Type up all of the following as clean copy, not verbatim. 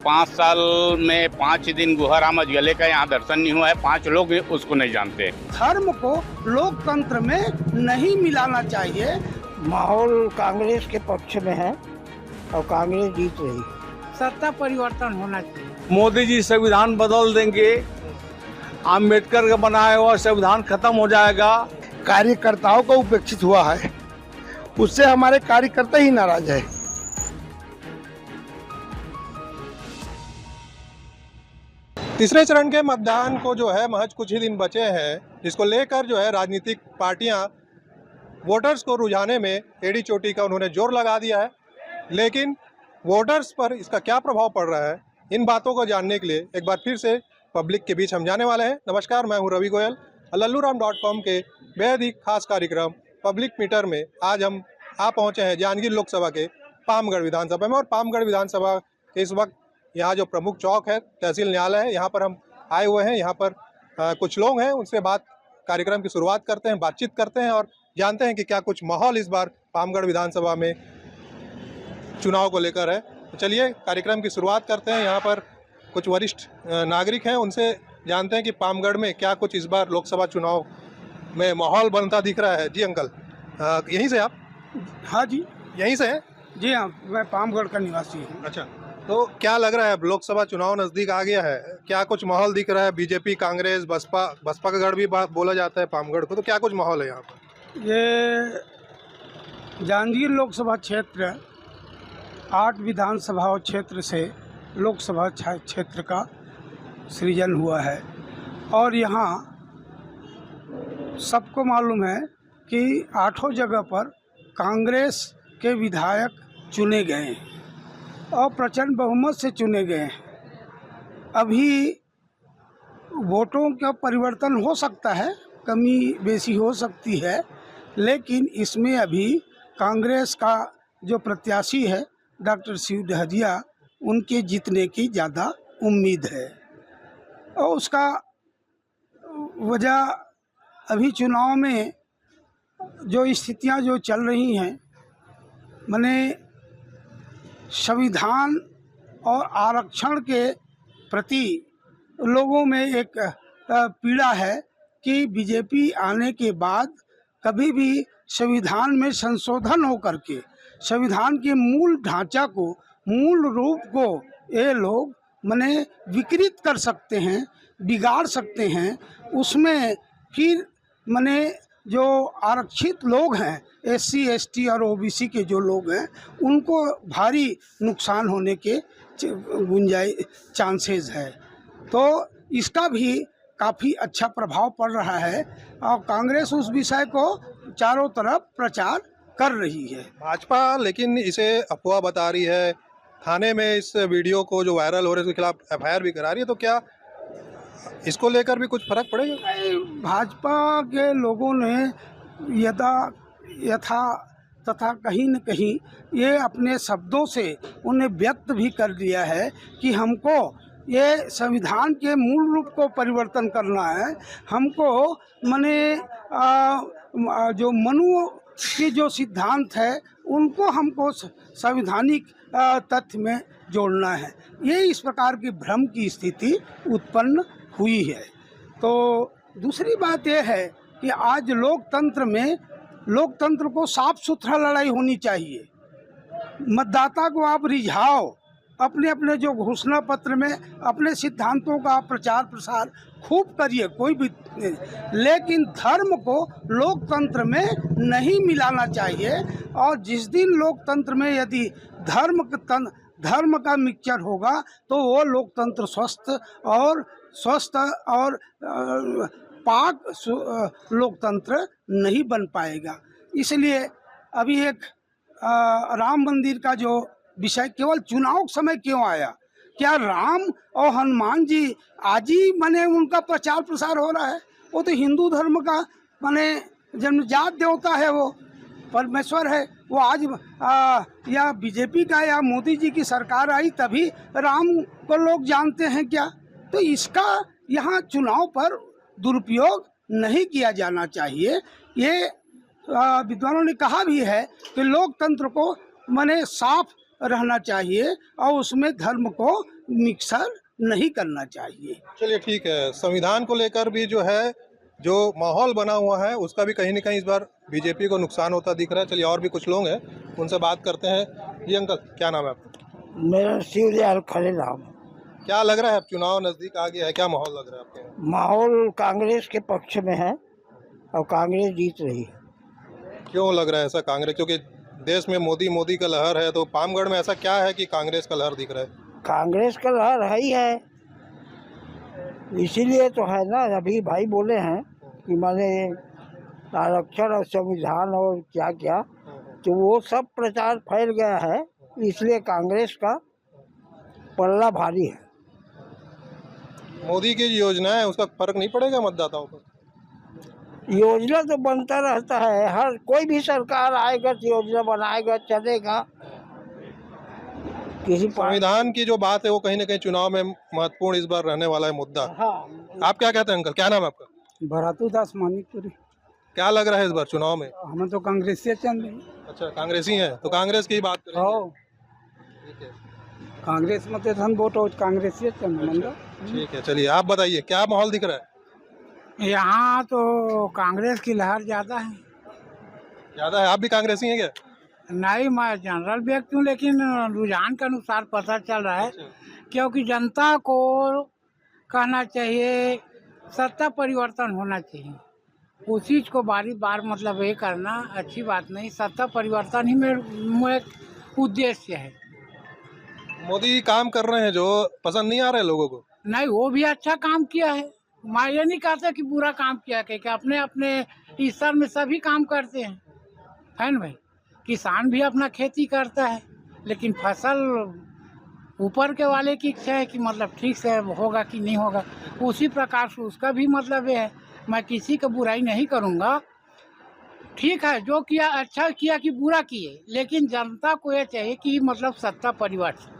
5 साल में 5 दिन गुहारा मजगले का यहाँ दर्शन नहीं हुआ है। 5 लोग उसको नहीं जानते। धर्म को लोकतंत्र में नहीं मिलाना चाहिए। माहौल कांग्रेस के पक्ष में है और कांग्रेस जीत रही। सत्ता परिवर्तन होना चाहिए। मोदी जी संविधान बदल देंगे, अम्बेडकर का बनाया हुआ संविधान खत्म हो जाएगा। कार्यकर्ताओं को उपेक्षित हुआ है, उससे हमारे कार्यकर्ता ही नाराज है। तीसरे चरण के मतदान को जो है महज कुछ ही दिन बचे हैं, जिसको लेकर जो है राजनीतिक पार्टियां वोटर्स को रुझाने में एड़ी चोटी का उन्होंने जोर लगा दिया है। लेकिन वोटर्स पर इसका क्या प्रभाव पड़ रहा है, इन बातों को जानने के लिए एक बार फिर से पब्लिक के बीच हम जाने वाले हैं। नमस्कार, मैं हूं रवि गोयल। लल्लूराम.com के बेहद ही खास कार्यक्रम पब्लिक मीटर में आज हम आ पहुंचे हैं जांजगीर लोकसभा के पामगढ़ विधानसभा में। और पामगढ़ विधानसभा के इस वक्त यहाँ जो प्रमुख चौक है, तहसील न्यायालय है, यहाँ पर हम आए हुए हैं। यहाँ पर कुछ लोग हैं, उनसे कार्यक्रम की शुरुआत करते हैं, बातचीत करते हैं और जानते हैं कि क्या कुछ माहौल इस बार पामगढ़ विधानसभा में चुनाव को लेकर है। तो चलिए कार्यक्रम की शुरुआत करते हैं। यहाँ पर कुछ वरिष्ठ नागरिक हैं, उनसे जानते हैं कि पामगढ़ में क्या कुछ इस बार लोकसभा चुनाव में माहौल बनता दिख रहा है। जी अंकल, यहीं से आप? हाँ जी, यहीं से हैं? जी हाँ, मैं पामगढ़ का निवासी हूँ। अच्छा, तो क्या लग रहा है, लोकसभा चुनाव नज़दीक आ गया है, क्या कुछ माहौल दिख रहा है? बीजेपी, कांग्रेस, बसपा का गढ़ भी बोला जाता है पामगढ़ को, तो क्या कुछ माहौल है यहाँ पर? ये जांजगीर लोकसभा क्षेत्र 8 विधानसभा क्षेत्र से लोकसभा क्षेत्र का सृजन हुआ है और यहाँ सबको मालूम है कि 8 जगह पर कांग्रेस के विधायक चुने गए हैं और प्रचंड बहुमत से चुने गए हैं। अभी वोटों का परिवर्तन हो सकता है, कमी बेसी हो सकती है, लेकिन इसमें अभी कांग्रेस का जो प्रत्याशी है डॉक्टर शिव डहरिया, उनके जीतने की ज़्यादा उम्मीद है। और उसका वजह अभी चुनाव में जो स्थितियां जो चल रही हैं, माने संविधान और आरक्षण के प्रति लोगों में एक पीड़ा है कि बीजेपी आने के बाद कभी भी संविधान में संशोधन हो करके संविधान के मूल ढांचा को, मूल रूप को ये लोग माने विकृत कर सकते हैं, बिगाड़ सकते हैं। उसमें फिर माने जो आरक्षित लोग हैं, SC, ST और OBC के जो लोग हैं, उनको भारी नुकसान होने के चांसेस है। तो इसका भी काफ़ी अच्छा प्रभाव पड़ रहा है और कांग्रेस उस विषय को चारों तरफ प्रचार कर रही है। भाजपा लेकिन इसे अफवाह बता रही है, थाने में इस वीडियो को जो वायरल हो रहे हैं उसके खिलाफ FIR भी करा रही है, तो क्या इसको लेकर भी कुछ फर्क पड़ेगा? भाजपा के लोगों ने यथा तथा कहीं न कहीं ये अपने शब्दों से उन्हें व्यक्त भी कर दिया है कि हमको ये संविधान के मूल रूप को परिवर्तन करना है। हमको माने जो मनु के जो सिद्धांत है उनको हमको संवैधानिक तथ्य में जोड़ना है। ये इस प्रकार की भ्रम की स्थिति उत्पन्न हुई है। तो दूसरी बात यह है कि आज लोकतंत्र को साफ सुथरा लड़ाई होनी चाहिए। मतदाता को आप रिझाओ, अपने अपने जो घोषणा पत्र में अपने सिद्धांतों का प्रचार प्रसार खूब करिए, कोई भी, लेकिन धर्म को लोकतंत्र में नहीं मिलाना चाहिए। और जिस दिन लोकतंत्र में यदि धर्म का मिक्सचर होगा तो वो लोकतंत्र स्वस्थ और पाक लोकतंत्र नहीं बन पाएगा। इसलिए अभी एक राम मंदिर का जो विषय केवल चुनाव समय क्यों आया? क्या राम और हनुमान जी आज ही माने उनका प्रचार प्रसार हो रहा है? वो तो हिंदू धर्म का माने जन्मजात देवता है, वो परमेश्वर है। वो आज या बीजेपी का या मोदी जी की सरकार आई तभी राम को लोग जानते हैं क्या? तो इसका यहाँ चुनाव पर दुरुपयोग नहीं किया जाना चाहिए। ये विद्वानों ने कहा भी है कि लोकतंत्र को माने साफ रहना चाहिए और उसमें धर्म को मिक्सर नहीं करना चाहिए। चलिए ठीक है, संविधान को लेकर भी जो है जो माहौल बना हुआ है उसका भी कहीं ना कहीं इस बार बीजेपी को नुकसान होता दिख रहा है। चलिए और भी कुछ लोग हैं उनसे बात करते हैं। जी अंकल, क्या नाम है आपका? मेरा शिवदयाल खड़े नाम। क्या लग रहा है, अब चुनाव नजदीक आ गया है, क्या माहौल लग रहा है आपके यहाँ? माहौल कांग्रेस के पक्ष में है और कांग्रेस जीत रही है। क्यों लग रहा है ऐसा कांग्रेस? क्योंकि देश में मोदी का लहर है, तो पामगढ़ में ऐसा क्या है कि कांग्रेस का लहर दिख रहा है? कांग्रेस का लहर है ही है, इसीलिए तो है ना। अभी भाई बोले हैं कि माने आरक्षण और संविधान और क्या क्या, तो वो सब प्रचार फैल गया है, इसलिए कांग्रेस का पल्ला भारी है। मोदी की योजना है उसका फर्क नहीं पड़ेगा मतदाताओं पर? योजना तो बनता रहता है, हर कोई भी सरकार आएगा तो योजना बनाएगा, चलेगा। किसी संविधान की जो बात है वो कहीं ना कहीं चुनाव में महत्वपूर्ण इस बार रहने वाला है मुद्दा। हाँ, आप क्या कहते हैं अंकल, क्या नाम है आपका? भरातू दास मानिकपुरी। क्या लग रहा है इस बार चुनाव में? हमें तो कांग्रेस से चल रही। अच्छा, कांग्रेसी हैं तो कांग्रेस की बात करें। हो कांग्रेस में तो धन वोट और कांग्रेस से चल मंदा। ठीक है, चलिए आप बताइए क्या माहौल दिख रहा है? यहाँ तो कांग्रेस की लहर ज्यादा है। ज्यादा है? आप भी कांग्रेसी हैं क्या? नहीं, मैं जनरल व्यक्ति हूँ, लेकिन रुझान के अनुसार पता चल रहा है, क्योंकि जनता को कहना चाहिए सत्ता परिवर्तन होना चाहिए। उस चीज को बारी बार मतलब ये करना अच्छी बात नहीं। सत्ता परिवर्तन ही में उद्देश्य है। मोदी काम कर रहे हैं जो पसंद नहीं आ रहे लोगों को? नहीं, वो भी अच्छा काम किया है। मैं ये नहीं कहता कि बुरा काम किया, क्योंकि अपने अपने स्तर में सभी काम करते हैं, है ना भाई। किसान भी अपना खेती करता है, लेकिन फसल ऊपर के वाले की इच्छा है कि मतलब ठीक से होगा कि नहीं होगा, उसी प्रकार से उसका भी मतलब ये है। मैं किसी का बुराई नहीं करूँगा, ठीक है, जो किया अच्छा किया कि बुरा किए, लेकिन जनता को ये चाहिए कि मतलब सत्ता परिवर्तन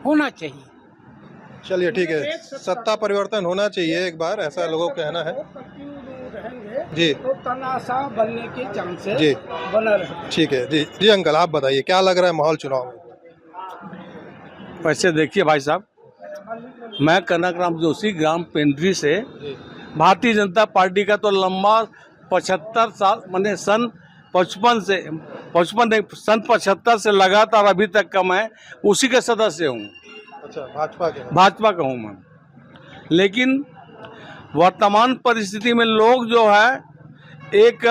होना चाहिए। चलिए ठीक है, सत्ता परिवर्तन होना चाहिए एक बार, ऐसा लोगों का कहना है जी। तो तनाशा बनने के चांसेस जी बना रहे। ठीक है जी। जी अंकल, आप बताइए क्या लग रहा है माहौल चुनाव में? वैसे देखिए भाई साहब, मैं कनकराम जोशी, ग्राम पेंड्री से। भारतीय जनता पार्टी का तो लंबा 75 साल मैंने सन 75 से लगातार अभी तक का मैं उसी के सदस्य हूँ। अच्छा, भाजपा का हूँ मैं। लेकिन वर्तमान परिस्थिति में लोग जो है एक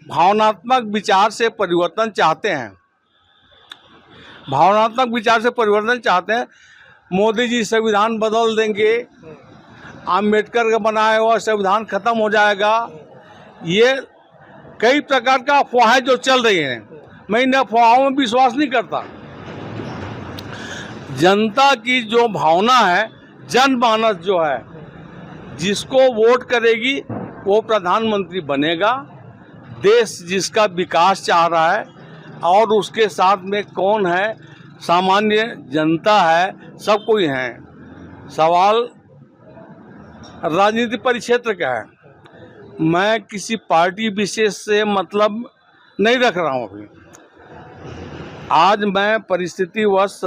भावनात्मक विचार से परिवर्तन चाहते हैं। भावनात्मक विचार से परिवर्तन चाहते हैं। मोदी जी संविधान बदल देंगे, अम्बेडकर का बनाया हुआ संविधान खत्म हो जाएगा, ये कई प्रकार का अफवाहें जो चल रही हैं, मैं इन अफवाहों में विश्वास नहीं करता। जनता की जो भावना है, जनमानस जो है, जिसको वोट करेगी वो प्रधानमंत्री बनेगा। देश जिसका विकास चाह रहा है, और उसके साथ में कौन है, सामान्य जनता है, सब कोई है। सवाल राजनीति परिक्षेत्र का है। मैं किसी पार्टी विशेष से मतलब नहीं रख रहा हूँ अभी। आज मैं परिस्थितिवश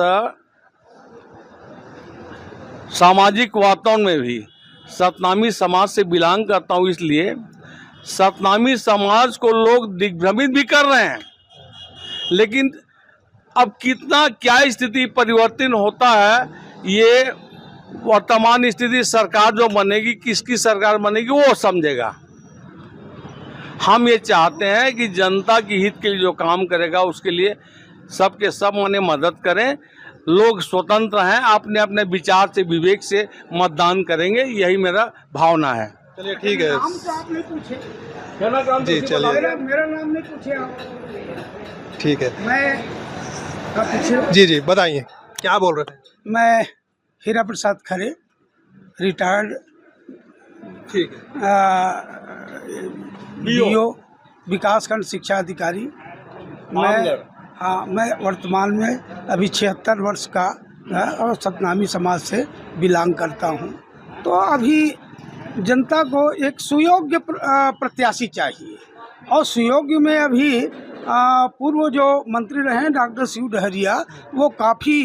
सामाजिक वातावरण में भी सतनामी समाज से बिलोंग करता हूँ, इसलिए सतनामी समाज को लोग दिग्भ्रमित भी कर रहे हैं। लेकिन अब कितना क्या स्थिति परिवर्तन होता है, ये वर्तमान स्थिति सरकार जो बनेगी, किसकी सरकार बनेगी, वो समझेगा। हम ये चाहते हैं कि जनता की हित के लिए जो काम करेगा उसके लिए सबके सब माने मदद करें। लोग स्वतंत्र हैं, अपने अपने विचार से विवेक से मतदान करेंगे, यही मेरा भावना है। चलिए ठीक है नाम तो आप नहीं पूछे। जी, चलिए मेरा नाम नहीं पूछे आप। ठीक है। मैं जी बताइए क्या बोल रहे थे? मैं हीरा प्रसाद खरे, रिटायर्ड ठीक है, बीओ विकासखंड शिक्षा अधिकारी। मैं वर्तमान में अभी 76 वर्ष का और सतनामी समाज से बिलोंग करता हूँ। तो अभी जनता को एक सुयोग्य प्रत्याशी चाहिए, और सुयोग्य में अभी पूर्व जो मंत्री रहे हैं डॉक्टर शिव डहरिया, वो काफ़ी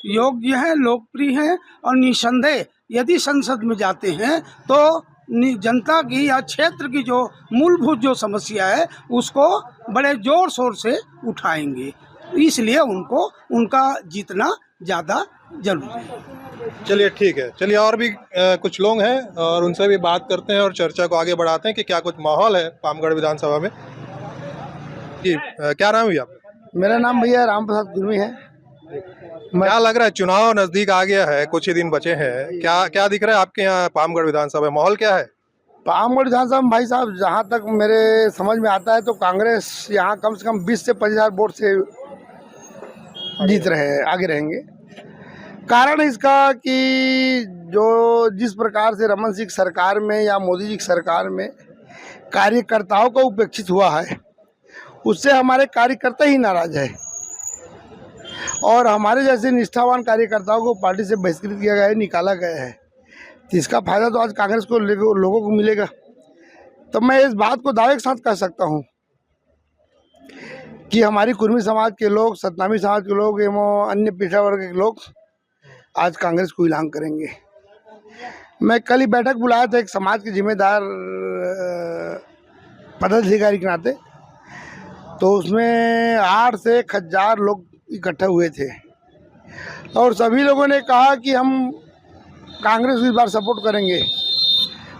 योग्य हैं, लोकप्रिय हैं और निसंदेह यदि संसद में जाते हैं तो जनता की या क्षेत्र की जो मूलभूत जो समस्या है उसको बड़े जोर शोर से उठाएंगे। इसलिए उनको उनका जीतना ज़्यादा जरूरी है। चलिए ठीक है, चलिए और भी कुछ लोग हैं और उनसे भी बात करते हैं और चर्चा को आगे बढ़ाते हैं कि क्या कुछ माहौल है पामगढ़ विधानसभा में। जी क्या नाम है आपका? मेरा नाम भैया राम प्रसाद गुरमी है। क्या लग रहा है, चुनाव नजदीक आ गया है, कुछ ही दिन बचे हैं, क्या दिख रहा है आपके यहाँ पामगढ़ विधानसभा में, माहौल क्या है? पामगढ़ विधानसभा में भाई साहब जहाँ तक मेरे समझ में आता है तो कांग्रेस यहाँ कम से कम 20 से 25,000 वोट से जीत रहे हैं, आगे रहेंगे। कारण इसका कि जो जिस प्रकार से रमन सिंह सरकार में या मोदी जी की सरकार में कार्यकर्ताओं को उपेक्षित हुआ है, उससे हमारे कार्यकर्ता ही नाराज है और हमारे जैसे निष्ठावान कार्यकर्ताओं को पार्टी से बहिष्कृत किया गया है, निकाला गया है। तो इसका फायदा तो आज कांग्रेस को लोगों को मिलेगा। तो मैं इस बात को दावे के साथ कह सकता हूं कि हमारी कुर्मी समाज के लोग, सतनामी समाज के लोग एवं अन्य पिछड़ा वर्ग के लोग आज कांग्रेस को ऐलान करेंगे। मैं कल ही बैठक बुलाया था एक समाज के जिम्मेदार पदाधिकारी के नाते, तो उसमें 8 से 1,000 लोग इकट्ठे हुए थे और सभी लोगों ने कहा कि हम कांग्रेस को इस बार सपोर्ट करेंगे।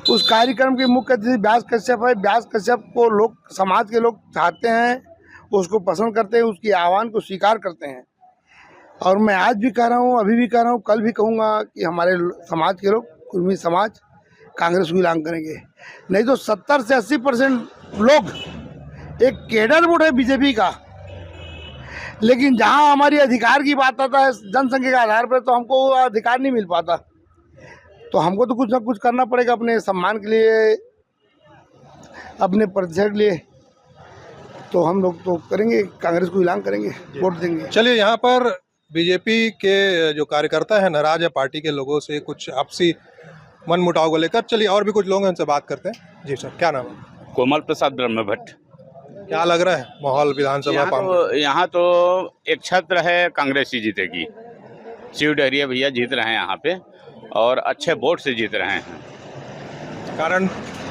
उस कार्यक्रम के मुख्य अतिथि व्यास कश्यप है। व्यास कश्यप को लोग, समाज के लोग चाहते हैं, उसको पसंद करते हैं, उसकी आह्वान को स्वीकार करते हैं। और मैं आज भी कह रहा हूँ, अभी भी कह रहा हूँ, कल भी कहूँगा कि हमारे समाज के लोग, कुर्मी समाज कांग्रेस को ऐलान करेंगे। नहीं तो 70 से 80% लोग एक केडर वोट है बीजेपी का, लेकिन जहां हमारी अधिकार की बात आता है जनसंख्या के आधार पर, तो हमको अधिकार नहीं मिल पाता। तो हमको तो कुछ ना कुछ करना पड़ेगा अपने सम्मान के लिए, अपने प्रतिष्ठा के लिए। तो हम लोग तो करेंगे, कांग्रेस को ऐलान करेंगे, वोट देंगे। चलिए, यहाँ पर बीजेपी के जो कार्यकर्ता है नाराज है पार्टी के लोगों से, कुछ आपसी मन मुटाव को लेकर। चलिए और भी कुछ लोग हैं, उनसे बात करते हैं। जी सर, क्या नाम है? कोमल प्रसाद ब्रह्म भट्ट। क्या लग रहा है माहौल विधानसभा? यहाँ तो एक छत्र है, कांग्रेस ही जीतेगी। शिव डहरिया भैया जीत रहे हैं यहाँ पे और अच्छे वोट से जीत रहे हैं।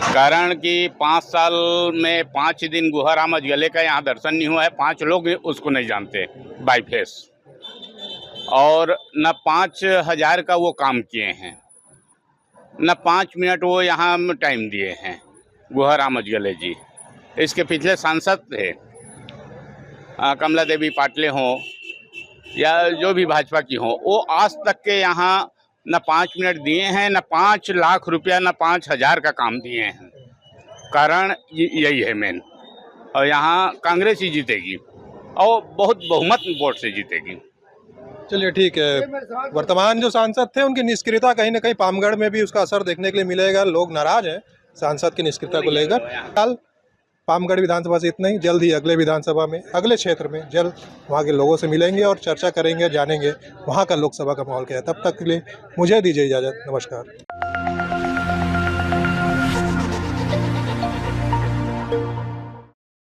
कारण कि 5 साल में 5 दिन गुहाराम अजगले का यहाँ दर्शन नहीं हुआ है। 5 लोग उसको नहीं जानते बाई फेस, और न 5,000 का वो काम किए हैं, न 5 मिनट वो यहाँ टाइम दिए हैं गुहाराम अजगले जी। इसके पिछले सांसद थे, कमला देवी पाटले हों या जो भी भाजपा की हों, वो आज तक के यहाँ न 5 मिनट दिए हैं, न 5 लाख रुपया, न 5,000 का काम दिए हैं। कारण यही है मेन। और यहाँ कांग्रेस ही जीतेगी और बहुत बहुमत वोट से जीतेगी। चलिए ठीक है। वर्तमान जो सांसद थे उनकी निष्क्रियता कहीं ना कहीं पामगढ़ में भी उसका असर देखने के लिए मिलेगा। लोग नाराज हैं सांसद की निष्क्रियता को लेकर। कल पामगढ़ विधानसभा से इतना ही। जल्द ही अगले विधानसभा में, अगले क्षेत्र में जल्द वहाँ के लोगों से मिलेंगे और चर्चा करेंगे, जानेंगे वहाँ का लोकसभा का माहौल क्या है। तब तक के लिए मुझे दीजिए इजाज़त। नमस्कार।